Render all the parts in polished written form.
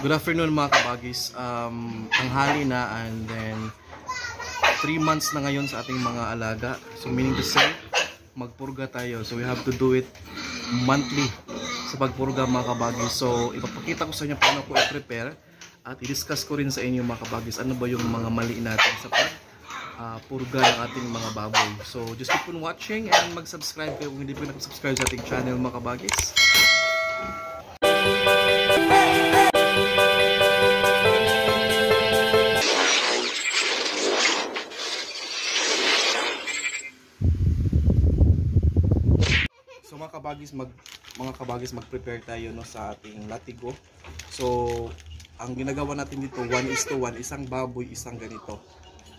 Good afternoon mga kabagis. Tanghali na and then 3 months na ngayon sa ating mga alaga. So meaning to say, magpurga tayo. So we have to do it monthly sa pagpurga mga kabagis. So ipapakita ko sa inyo paano ko i-prepare at i-discuss ko rin sa inyo mga kabagis ano ba yung mga mali natin sa purga ng ating mga baboy. So just keep on watching and mag-subscribe kayo kung hindi pa nakasubscribe sa ating channel mga kabagis. So mga kabagis mag-prepare tayo no sa ating latigo. So ang ginagawa natin dito 1:1, isang baboy, isang ganito.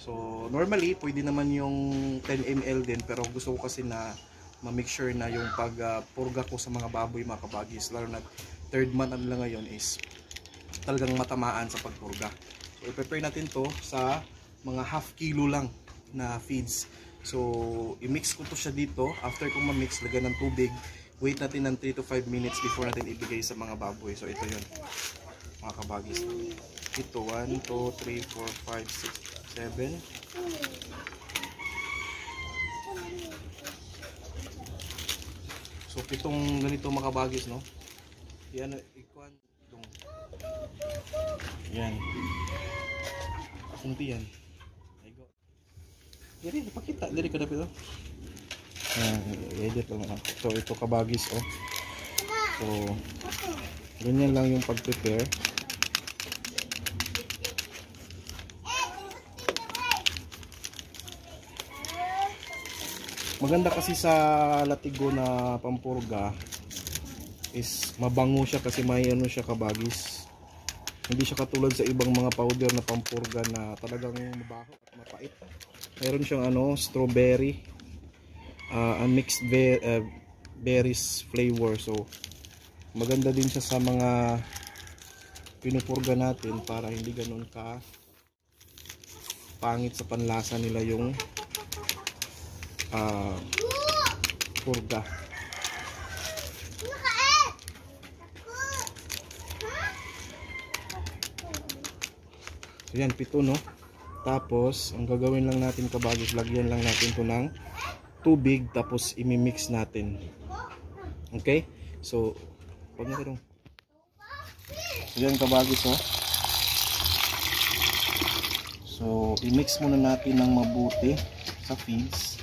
So normally pwede naman yung 10 ml din, pero gusto ko kasi na ma-make sure na yung pagpurga ko sa mga baboy mga kabagis, lalo na 3rd month lang ngayon, is talagang matamaan sa pagpurga. So i-prepare natin to sa mga ½ kilo lang na feeds. So i-mix ko to siya dito. After kong ma-mix, lagyan ng tubig, wait natin ng 3 to 5 minutes before natin ibigay sa mga baboy. So ito yun mga kabagis. Ito 1, 2, 3, 4, 5, 6, 7. So pitong ganito mga kabagis, no? Yan, ikuan itong yan kunti yan. Dili, ipakita. Dili ka dapat, oh. Edit lang ako. So, ito kabagis, oh. So, ganyan lang yung pag-prepare. Maganda kasi sa latigo na pampurga is mabango siya kasi may ano siya kabagis. Hindi siya katulad sa ibang mga powder na pampurga na talagang mabaho at mapait. Mayroon siyang strawberry, mixed berries flavor. So maganda din siya sa mga pinupurga natin para hindi ganoon ka pangit sa panlasa nila yung purga. So yan, 7, no? Tapos, ang gagawin lang natin kabagis, lagyan lang natin ito ng tubig, tapos imimix natin. Okay? So, pag natin. So, yan kabagis, oh. So, imix muna natin ng mabuti sa feeds.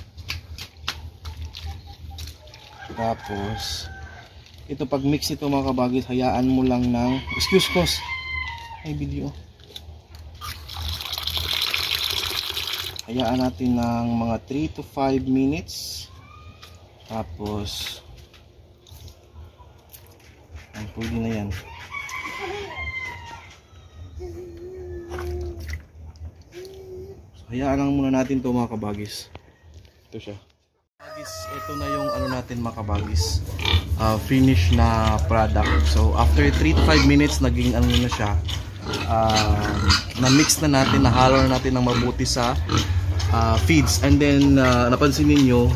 Tapos, ito pag mix ito mga kabagis, hayaan mo lang ng, excuse ko, may video. Hayaan natin ng mga 3 to 5 minutes. Tapos pwede na yan. So, hayaan lang muna natin to mga kabagis. Ito siya. Ito na yung ano natin mga kabagis, finish na product. So after 3 to 5 minutes naging ano na siya, na-mix na natin, nahalo na natin ng mabuti sa feeds. And then napansin niyo,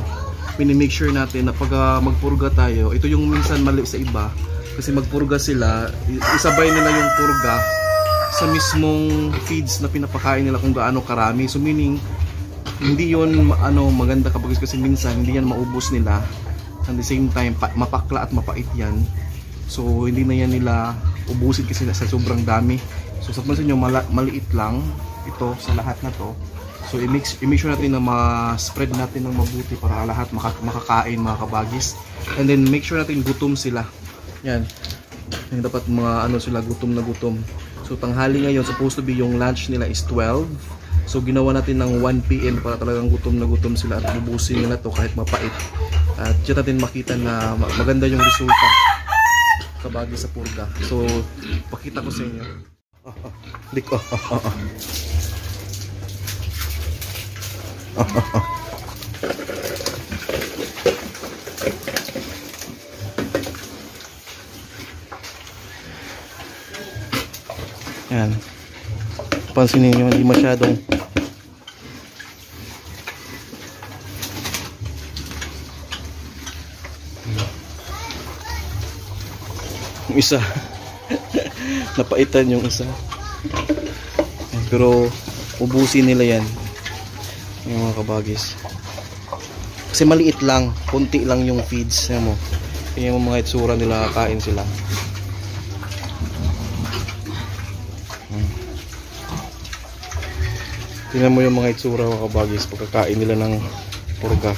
minimake sure natin na pag magpurga tayo, ito yung minsan mali sa iba, kasi magpurga sila, isabay nila yung purga sa mismong feeds na pinapakain nila kung gaano karami. So meaning hindi yun maganda kapag, kasi minsan hindi yan maubos nila, at the same time mapakla at mapait yan. So hindi na yan nila ubusin kasi sa sobrang dami. So sa pansin nyo, maliit lang ito sa lahat na to. So i-make sure natin na ma-spread natin ng mabuti para lahat makakain mga kabagis. And then make sure natin gutom sila. Yan. Yung dapat mga sila, gutom na gutom. So tanghali ngayon, supposed to be yung lunch nila is 12. So ginawa natin ng 1 PM para talagang gutom na gutom sila at ubusin nila to kahit mapait. At dyan natin makita na maganda yung resulta kabagis sa purga. So pakita ko sa inyo. Liko. Yan. Pansinin nyo, hindi masyadong isa napaitan yung isa. Pero ubusin nila yan, yung mga kabagis. Kasi maliit lang, konti lang yung feeds. Ayan mo, yung mga itsura nila, kakain sila. Tingnan mo yung mga itsura mga kabagis pagkakain nila ng purga.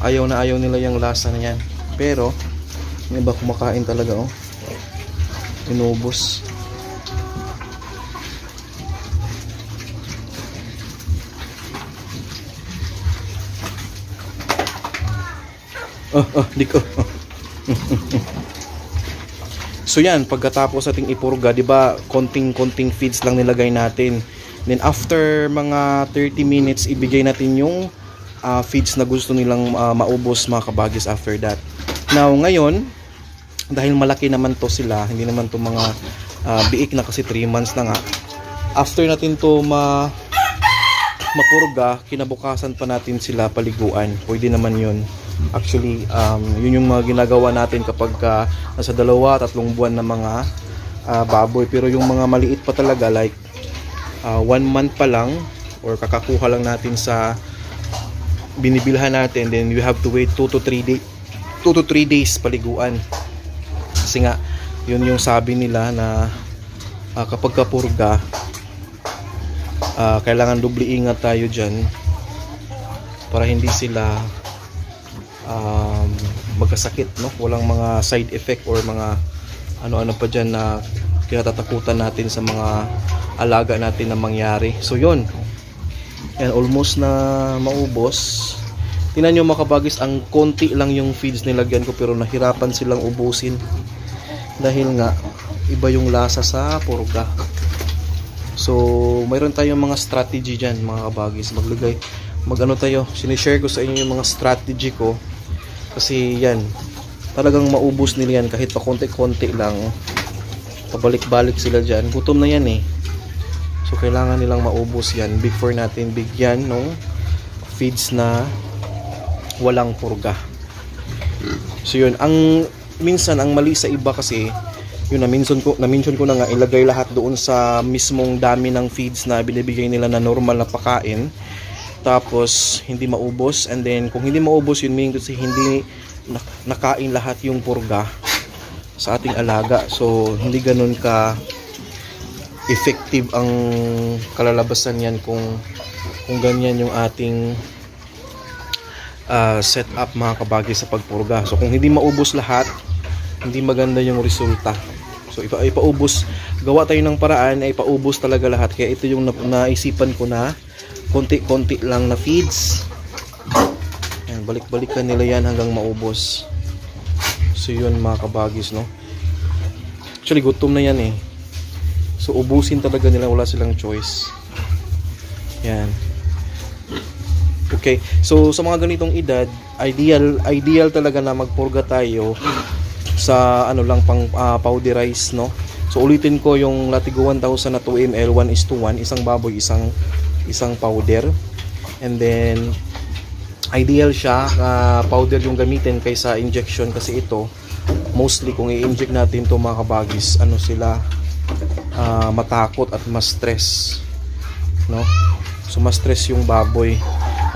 Ayaw na ayaw nila yung lasa na yan. Pero may iba kumakain talaga, oh. Inubos. Di ko. So yan, pagkatapos ating ipurga, 'di ba, konting-konting feeds lang nilagay natin. Then after mga 30 minutes, ibigay natin yung feeds na gusto nilang maubos mga kabagis after that. Now ngayon, dahil malaki naman to sila, hindi naman to mga biik na kasi 3 months na nga. After natin to mapurga, kinabukasan pa natin sila paliguan. Pwede naman 'yun. Actually, yun yung mga ginagawa natin kapag nasa 2-3 buwan na mga baboy. Pero yung mga maliit pa talaga, like 1 month pa lang, or kakakuha lang natin sa binibilhan natin, then we have to wait 2 to 3 days paliguan. Kasi nga, yun yung sabi nila na kapag kapurga, kailangan doble ingat tayo dyan para hindi sila magkasakit, no? Walang mga side effect or mga ano-ano pa dyan na kinatatakutan natin sa mga alaga natin na mangyari. So yun, yan, almost na maubos. Tingnan nyo mga kabagis, ang konti lang yung feeds nilagyan ko pero nahirapan silang ubusin dahil nga iba yung lasa sa purga. So mayroon tayong mga strategy dyan mga kabagis. Mag-ano tayo, sinishare ko sa inyo yung mga strategy ko. Kasi yan, talagang maubos nila yan kahit pa konti-konti lang. Pabalik-balik sila dyan. Gutom na yan eh. So kailangan nilang maubos yan before natin bigyan ng feeds na walang purga. So yun, minsan ang mali sa iba kasi, yun, na-mention ko na nga, ilagay lahat doon sa mismong dami ng feeds na binibigay nila na normal na pakain. Tapos hindi maubos, and then kung hindi maubos, yun meaning kasi hindi nakain lahat yung purga sa ating alaga. So hindi ganun ka effective ang kalalabasan yan kung ganyan yung ating setup mga kabagay sa pagpurga. So kung hindi maubos lahat, hindi maganda yung resulta. So ipaubos, gawa tayo ng paraan na ipaubos talaga lahat. Kaya ito yung naisipan ko na konti-konti lang na feeds. Ayan, balik-balikan nila yan hanggang maubos. So yun mga kabagis, no? Actually gutom na yan eh. So ubusin talaga nila, wala silang choice. Yan. Okay, so sa mga ganitong edad, ideal talaga na magpurga tayo sa ano lang, pang powderize, no? So ulitin ko, yung Latigo 1000 na 2 ml, 1:1, isang baboy, isang powder. And then ideal siya powder yung gamitin kaysa injection, kasi ito mostly kung i-inject natin to mga kabagis, ano sila, matakot at ma-stress, no? So ma-stress yung baboy.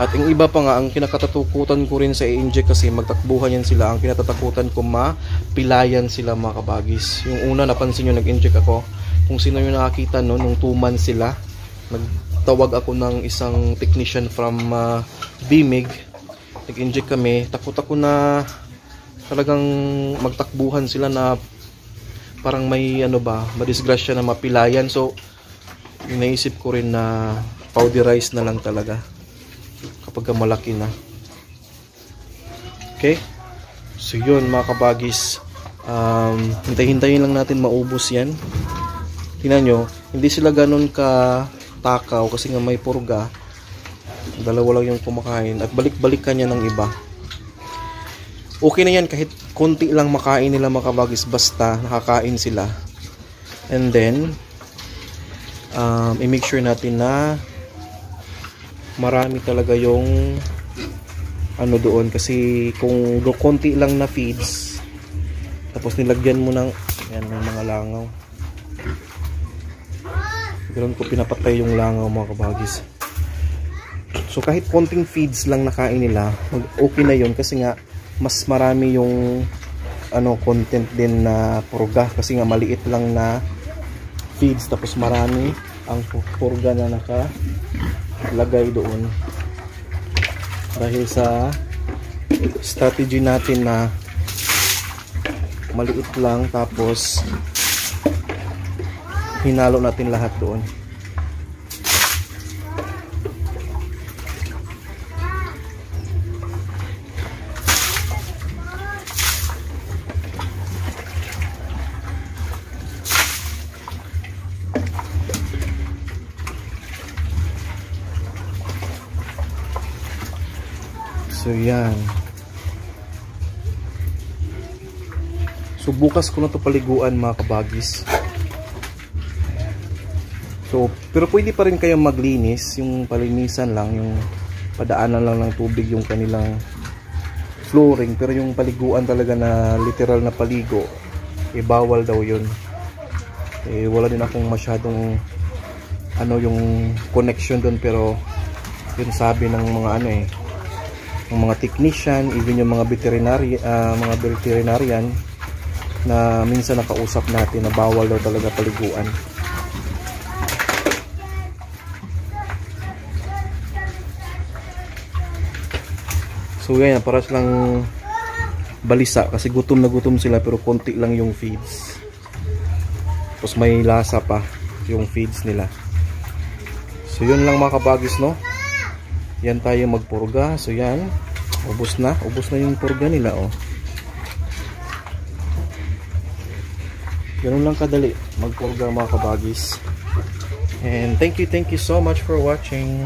At yung iba pa nga, ang kinakatatakutan ko rin sa i-inject kasi magtakbuhan yan sila. Ang kinatatakutan ko, mapilayan sila mga kabagis. Yung una, napansin nyo, nag-inject ako. Kung sino yung nakakita, no, nung 2 months sila, nagtawag ako ng isang technician from BMIG. Nag-inject kami. Takot ako na talagang magtakbuhan sila, na parang may ano ba, madisgrasya na mapilayan. So naisip ko rin na powderize na lang talaga kapag malaki na. Okay, so yun mga kabagis, hintay-hintayin lang natin maubos yan. Tingnan nyo, hindi sila ganun ka takaw kasi nga may purga. Dalawa lang yung kumakain at balik-balikan niya ng iba. Okay na yan kahit konti lang makain nila mga kabagis, basta nakakain sila. And then i-make sure natin na marami talaga yung ano doon, kasi kung konti lang na feeds tapos nilagyan mo ng Yan, may mga langaw. Ganoon ko pinapatay yung langaw mga kabagis. So kahit konting feeds lang nakain nila, okay na yun kasi nga mas marami yung content din na purga kasi nga maliit lang na feeds tapos marami ang purga na nakalagay doon. Dahil sa strategy natin na maliit lang tapos hinalo natin lahat doon. So yan. So bukas ko na to paliguan mga kabagis. So, pero pwede pa rin kayong maglinis, yung palinisan lang, yung padaanan lang ng tubig yung kanilang flooring, pero yung paliguan talaga na literal na paligo, bawal daw yun. Wala din akong masyadong yung connection doon, pero yun sabi ng mga ng mga technician, even yung mga veterinarian na minsan nakausap natin na bawal daw talaga paliguan. So yan, para silang balisa kasi gutom na gutom sila pero konti lang yung feeds. Tapos may lasa pa yung feeds nila. So yun lang mga kabagis, no. Yan tayo magpurga. So yan, ubos na yung purga nila, oh. Ganun lang kadali magpurga mga kabagis. And thank you so much for watching.